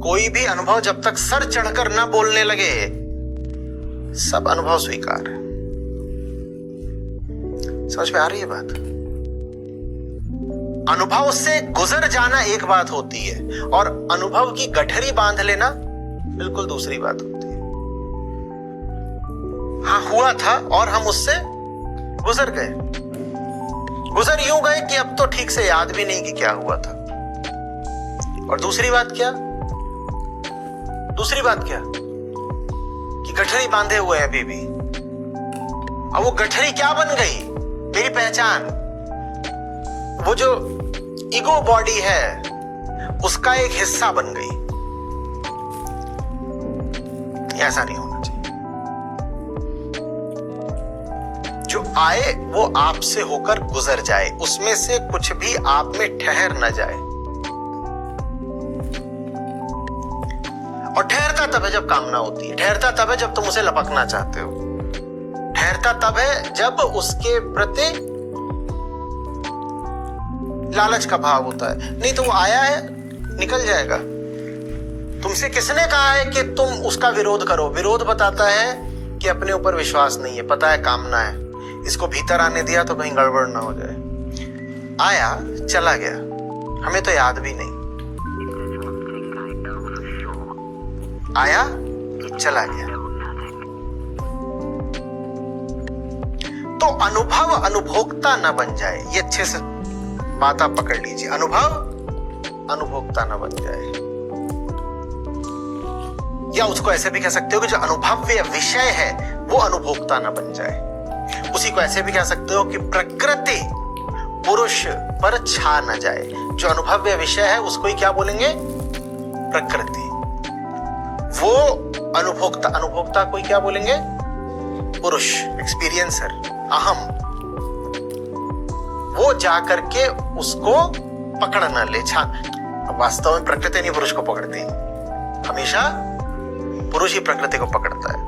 कोई भी अनुभव जब तक सर चढ़कर न बोलने लगे, सब अनुभव स्वीकार है। समझ में आ रही है बात? अनुभव से गुजर जाना एक बात होती है और अनुभव की गठरी बांध लेना बिल्कुल दूसरी बात होती है। हाँ, हुआ था और हम उससे गुजर गए। गुजर यूं गए कि अब तो ठीक से याद भी नहीं कि क्या हुआ था। और दूसरी बात क्या कि गठरी बांधे हुए है अभी भी। अब वो गठरी क्या बन गई? मेरी पहचान, वो जो ईगो बॉडी है उसका एक हिस्सा बन गई। ऐसा नहीं होना चाहिए। जो आए वो आपसे होकर गुजर जाए, उसमें से कुछ भी आप में ठहर न जाए। और ठहरता तब है जब कामना होती है, ठहरता तब है जब तुम उसे लपकना चाहते हो, ठहरता तब है जब उसके प्रति लालच का भाव होता है। नहीं तो वो आया है, निकल जाएगा। तुमसे किसने कहा है कि तुम उसका विरोध करो? विरोध बताता है कि अपने ऊपर विश्वास नहीं है, पता है कामना है, इसको भीतर आने दिया तो कहीं गड़बड़ ना हो जाए। आया, चला गया, हमें तो याद भी नहीं। आया, चला गया। तो अनुभव अनुभोक्ता न बन जाए, ये अच्छे से बात आप पकड़ लीजिए। अनुभव अनुभोक्ता न बन जाए, या उसको ऐसे भी कह सकते हो कि जो अनुभव्य विषय है वो अनुभोक्ता न बन जाए। उसी को ऐसे भी कह सकते हो कि प्रकृति पुरुष पर छा न जाए। जो अनुभव्य विषय है उसको ही क्या बोलेंगे? प्रकृति। वो अनुभोक्ता को ही क्या बोलेंगे? पुरुष, एक्सपीरियंसर, अहम। वो जाकर के उसको पकड़ न ले, अब वास्तव में प्रकृति नहीं पुरुष को पकड़ती, हमेशा पुरुष ही प्रकृति को पकड़ता है।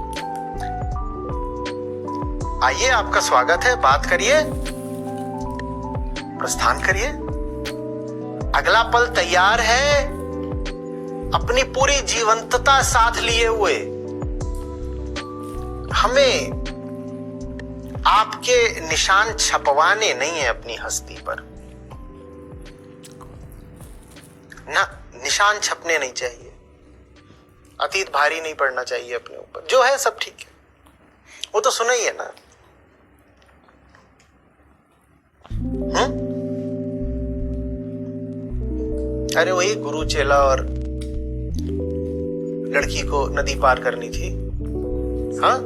आइए, आपका स्वागत है, बात करिए, प्रस्थान करिए। अगला पल तैयार है, अपनी पूरी जीवंतता साथ लिए हुए। हमें आपके निशान छपवाने नहीं है अपनी हस्ती पर ना, निशान छपने नहीं चाहिए। अतीत भारी नहीं पड़ना चाहिए अपने ऊपर। जो है सब ठीक है, वो तो सुना ही है ना। अरे वही गुरु चेला और लड़की को नदी पार करनी थी। हाँ,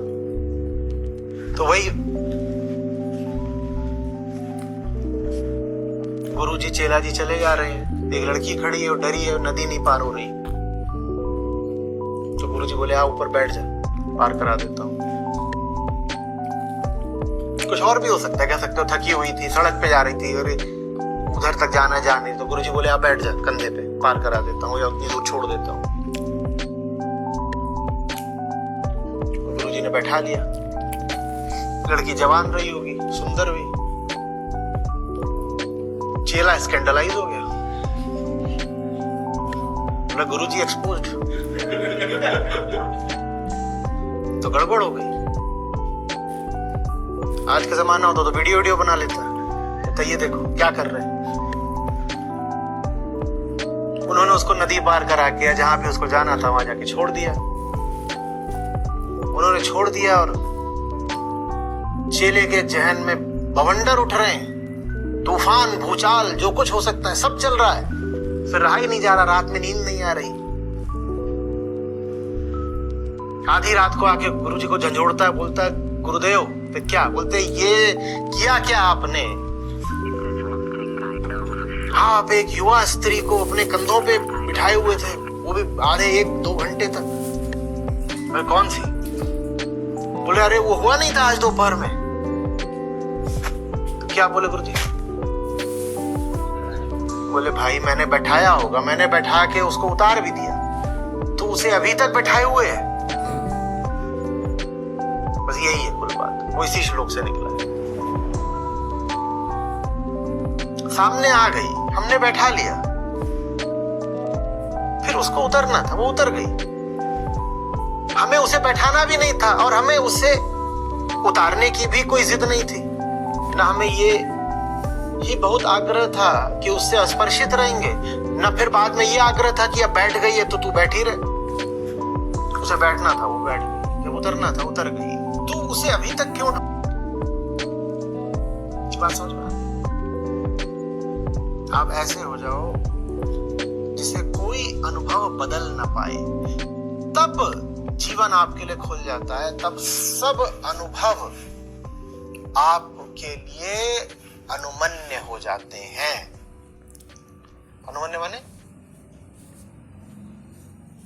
तो वही गुरु जी चेला जी चले जा रहे हैं, एक लड़की खड़ी है और डरी है, नदी नहीं पार हो रही। तो गुरु जी बोले, आ ऊपर बैठ जा, पार करा देता हूं। कुछ और भी हो सकता है, कह सकते हो थकी हुई थी, सड़क पे जा रही थी और उधर तक जाना, तो गुरु जी बोले, आ बैठ जा कंधे पे, पार करा देता हूँ या उतनी दूर छोड़ देता हूँ। गुरु जी ने बैठा लिया। लड़की जवान रही होगी, सुंदर भी। चेला स्कैंडलाइज हो गया, बोला गुरु जी एक्सपोज्ड। तो गड़बड़ हो गई। आज का जमाना होता तो वीडियो बना लेता, तो ये देखो क्या कर रहे हैं। उन्होंने उसको नदी पार करा के जहां पे उसको जाना था वहां जाके छोड़ दिया। उन्होंने छोड़ दिया और चेले के जहन में बवंडर उठ रहे हैं, तूफान, भूचाल, जो कुछ हो सकता है सब चल रहा है। फिर रहा ही नहीं जा रहा, रात में नींद नहीं आ रही। आधी रात को आके गुरुजी को झंझोड़ता है, बोलता है गुरुदेव। फिर क्या बोलते, ये किया क्या आपने? हाँ, आप एक युवा स्त्री को अपने कंधों पे बिठाए हुए थे, वो भी आधे 1-2 घंटे तक। अरे कौन सी? बोले अरे वो हुआ नहीं था आज दोपहर में। तो क्या बोले गुरुजी? बोले भाई मैंने बैठाया होगा, मैंने बैठा के उसको उतार भी दिया, तो उसे अभी तक बैठाए हुए है। बस यही है कुल बात, वो इसी श्लोक से निकला है। सामने आ गई, हमने बैठा लिया, फिर उसको उतरना था, वो उतर गई। हमें उसे बैठाना भी नहीं था और हमें उसे उतारने की भी कोई जिद नहीं थी ना। हमें ये ही बहुत आग्रह था कि उससे स्पर्शित रहेंगे, ना फिर बाद में ये आग्रह था कि अब बैठ गई है तो तू बैठी रहे। उसे बैठना था, वो बैठ गई। जब उतरना था, उतर गई। तू उसे अभी तक क्यों बात समझ में? आप ऐसे हो जाओ जिसे कोई अनुभव बदल ना पाए, तब जीवन आपके लिए खुल जाता है। तब सब अनुभव आपके लिए अनुमन्य हो जाते हैं। अनुमन्य माने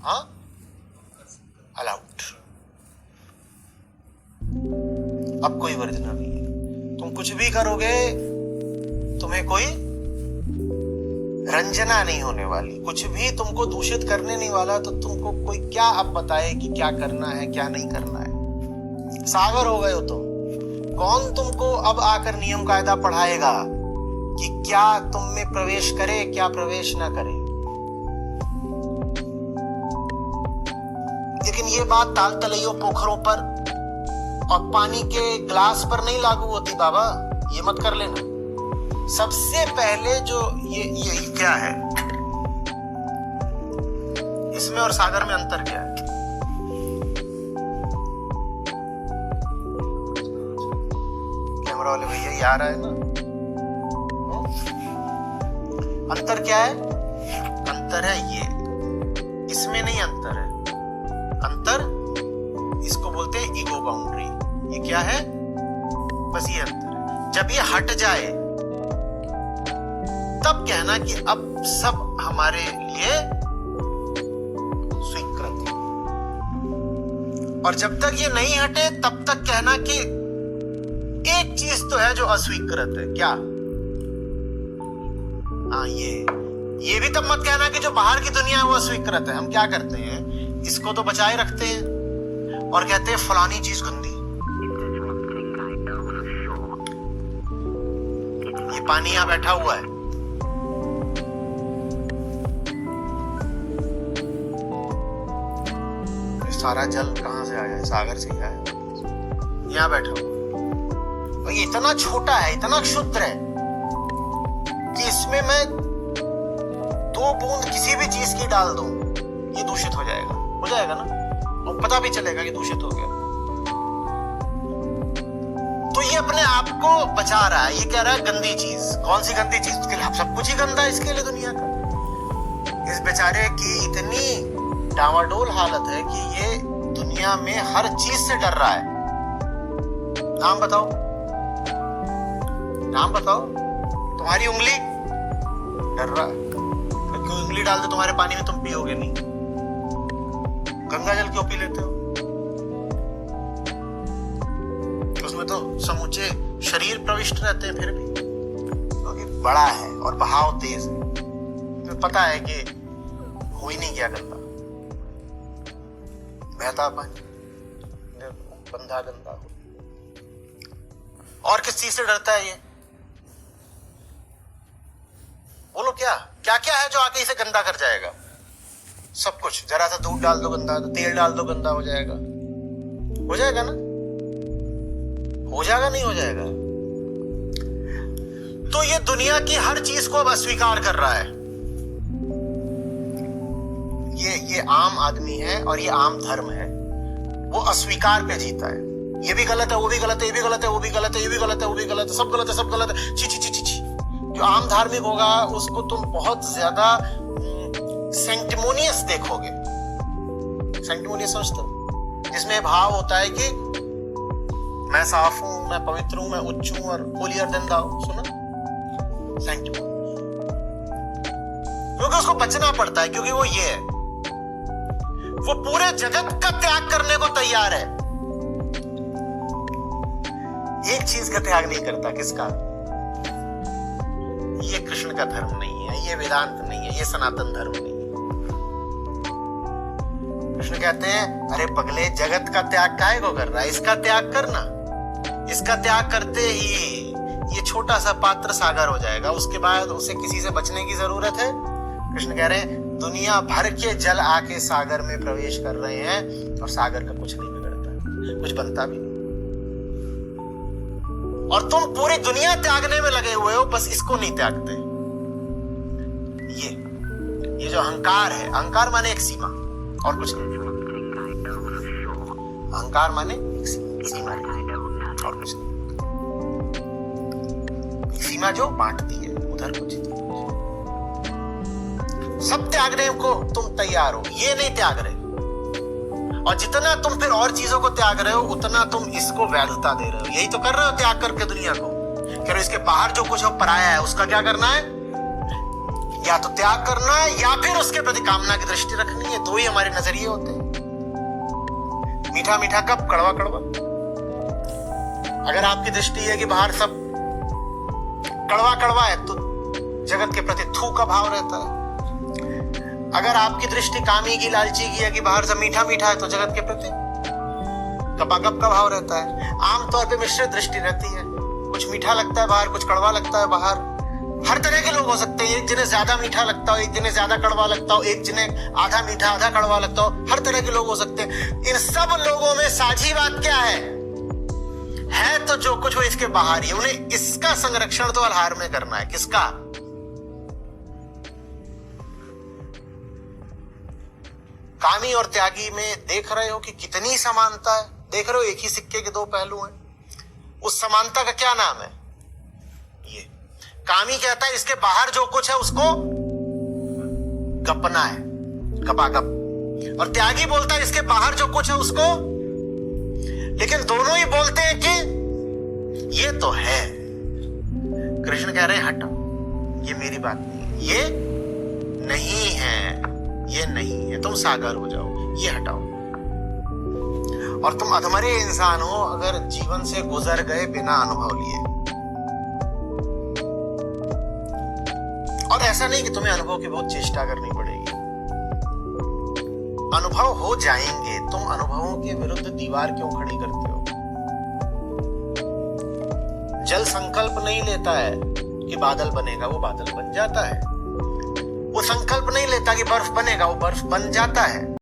हाँ, अलाउड। अब कोई वर्जना नहीं है। तुम कुछ भी करोगे, तुम्हें कोई रंजना नहीं होने वाली। कुछ भी तुमको दूषित करने नहीं वाला, तो तुमको कोई क्या अब बताए कि क्या करना है क्या नहीं करना है। सागर हो गए हो तुम। कौन तुमको अब आकर नियम कायदा पढ़ाएगा कि क्या तुम में प्रवेश करे क्या प्रवेश ना करे। लेकिन ये बात ताल तलैयों, पोखरों पर और पानी के ग्लास पर नहीं लागू होती बाबा, ये मत कर लेना। सबसे पहले जो ये क्या है, इसमें और सागर में अंतर क्या है? कैमरा वाले भैया ये आ रहा है ना? अंतर क्या है? अंतर है ये, इसमें नहीं अंतर है। अंतर इसको बोलते हैं ईगो बाउंड्री। ये क्या है? बस ये अंतर है। जब ये हट जाए तब कहना कि अब सब हमारे लिए स्वीकृत है। और जब तक ये नहीं हटे तब तक कहना कि एक चीज तो है जो अस्वीकृत है। क्या? हाँ, ये भी तब मत कहना कि जो बाहर की दुनिया है वो अस्वीकृत है। हम क्या करते हैं, इसको तो बचाए रखते हैं और कहते हैं फलानी चीज गंदी। ये पानी यहां बैठा हुआ है, सारा जल कहां से आया है? सागर से आया है। यहां बैठा हुआ, ये इतना छोटा है, इतना क्षुद्र है कि इसमें मैं 2 बूंद किसी भी चीज की डाल दूं, ये दूषित हो जाएगा ना, और पता भी चलेगा कि दूषित हो गया। तो ये अपने आप को बचा रहा है। ये कह रहा है गंदी चीज। कौन सी गंदी चीज? उसके लिए सब कुछ ही गंदा है इसके लिए दुनिया का। इस बेचारे की इतनी डामाडोल हालत है कि ये दुनिया में हर चीज से डर रहा है। नाम बताओ, नाम बताओ। तुम्हारी उंगली डर रहा है, क्योंकि उंगली डाल दे तुम्हारे पानी में, तुम पियोगे नहीं। गंगा जल क्यों पी लेते हो? उसमें तो समूचे शरीर प्रविष्ट रहते हैं, फिर भी क्योंकि बड़ा है और बहाव तेज है। तो पता है कि हो ही नहीं गया गंदा, बहता पानी, बंधा गंदा हो। और किस चीज से डरता है ये? बोलो क्या क्या क्या है जो आके इसे गंदा कर जाएगा? सब कुछ। जरा सा दूध डाल दो गंदा, तो तेल डाल दो गंदा हो जाएगा। हो जाएगा ना? हो जाएगा नहीं हो जाएगा? तो ये दुनिया की हर चीज को अब अस्वीकार कर रहा है। ये आम आदमी है और ये आम धर्म है। वो अस्वीकार पे जीता है। ये भी गलत है, वो भी गलत है, ये भी गलत है, वो भी गलत है, ये भी गलत है, वो भी गलत है, सब गलत है, सब गलत है। ची ची ची ची ची। जो आम धार्मिक होगा उसको तुम बहुत ज्यादा सेंटिमोनियस देखोगे। सेंटिमोनियस समझते हो? जिसमें भाव होता है कि मैं साफ हूं, मैं पवित्र हूं, मैं उच्च हूं और होलियर देन दाउ। सुना? सेंटिमोनियस। क्योंकि उसको बचना पड़ता है, क्योंकि वो ये है, वो पूरे जगत का त्याग करने को तैयार है। एक चीज का त्याग नहीं करता। किसका? ये कृष्ण का धर्म नहीं है, ये वेदांत नहीं है, ये सनातन धर्म नहीं है। कृष्ण कहते हैं अरे पगले, जगत का त्याग काहे को कर रहा है? इसका त्याग करना। इसका त्याग करते ही ये छोटा सा पात्र सागर हो जाएगा। उसके बाद उसे किसी से बचने की जरूरत है? कृष्ण कह रहे हैं दुनिया भर के जल आके सागर में प्रवेश कर रहे हैं और सागर का कुछ नहीं बिगड़ता, कुछ बनता भी नहीं। और तुम पूरी दुनिया त्यागने में लगे हुए हो, बस इसको नहीं त्यागते। ये जो अहंकार है, अहंकार माने एक सीमा और कुछ नहीं। अहंकार माने एक सीमा और कुछ नहीं। सीमा जो बांटती है, उधर कुछ नहीं। सब त्यागने को तुम तैयार हो, ये नहीं त्याग रहे। और जितना तुम फिर और चीजों को त्याग रहे हो, उतना तुम इसको वैधता दे रहे हो। यही तो कर रहे हो त्याग करके दुनिया को। कह रहे हो इसके बाहर जो कुछ है पराया है, उसका क्या करना है? या तो त्याग करना है या फिर उसके प्रति कामना की दृष्टि रखनी है। दो ही हमारे नजरिए होते हैं। मीठा मीठा कब, कड़वा कड़वा। अगर आपकी दृष्टि है कि बाहर सब कड़वा कड़वा है तो जगत के प्रति थू का भाव रहता है। अगर आपकी दृष्टि कामी की, लालची की है कि बाहर सब मीठा मीठा है तो जगत के प्रति कपाकप का भाव रहता है। आमतौर पे मिश्रित दृष्टि रहती है, कुछ मीठा लगता है बाहर, कुछ कड़वा लगता है बाहर। हर तरह के लोग हो सकते हैं, एक जिन्हें ज्यादा मीठा लगता हो, एक जिन्हें ज्यादा कड़वा लगता हो, एक जिन्हें आधा मीठा आधा कड़वा लगता हो। हर तरह के लोग हो सकते हैं। इन सब लोगों में साझी बात क्या है तो जो कुछ वो इसके बाहर ही। उन्हें इसका संरक्षण तो आहार में करना है। किसका? कामी और त्यागी में देख रहे हो कि कितनी समानता है। देख रहे हो एक ही सिक्के के दो पहलू हैं। उस समानता का क्या नाम है? ये कामी कहता है इसके बाहर जो कुछ है उसको गपना है, गपागप। और त्यागी बोलता है इसके बाहर जो कुछ है उसको। लेकिन दोनों ही बोलते हैं कि ये तो है। कृष्ण कह रहे हैं हटो, ये मेरी बात नहीं है, ये नहीं है, ये नहीं है। तुम सागर हो जाओ, ये हटाओ। और तुम अधमरे इंसान हो अगर जीवन से गुजर गए बिना अनुभव लिए। और ऐसा नहीं कि तुम्हें अनुभव की बहुत चेष्टा करनी पड़ेगी। अनुभव हो जाएंगे। तुम अनुभवों के विरुद्ध दीवार क्यों खड़ी करते हो? जल संकल्प नहीं लेता है कि बादल बनेगा, वो बादल बन जाता है। वो संकल्प नहीं लेता कि बर्फ बनेगा, वो बर्फ बन जाता है।